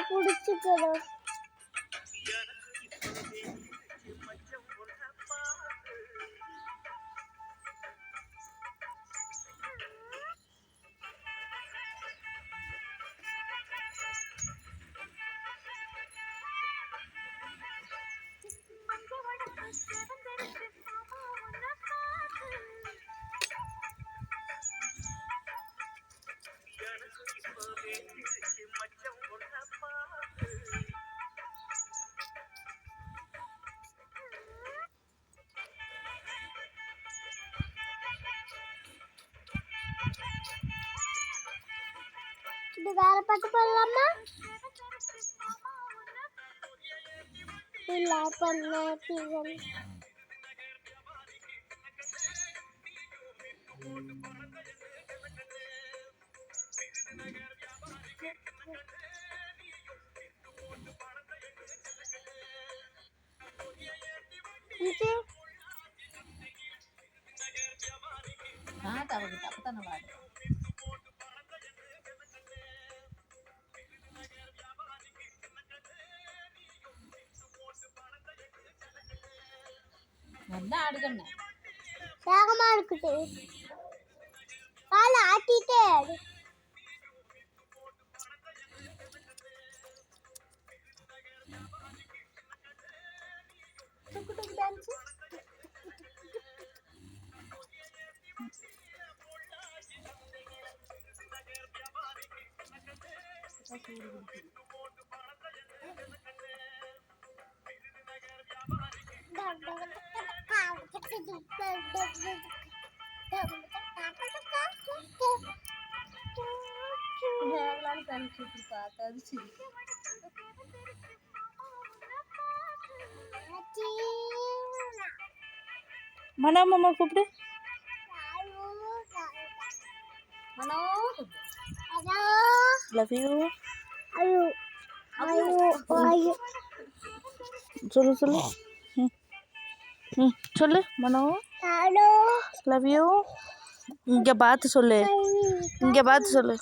பிடிச்சிக்கிறோம். இது வேற பாட்டு பாடலாமா? இல்ல பண்ண பிகன் இது tahu kita apa tanah lagi. Mana ada kan? வேகமா இருக்குது. கால ஆட்டிட்டே ஆடு. டுக் டுக் டான்ஸ். Mana mama கூப்பிடு. Hello hello Love you. ஐயோ ஐயோ ஐயோ சொல்லு சொல்லு. சொல்லு மனோ. Hello Love you. இங்க பார்த்து சொல்லு. இங்க பார்த்து சொல்லு.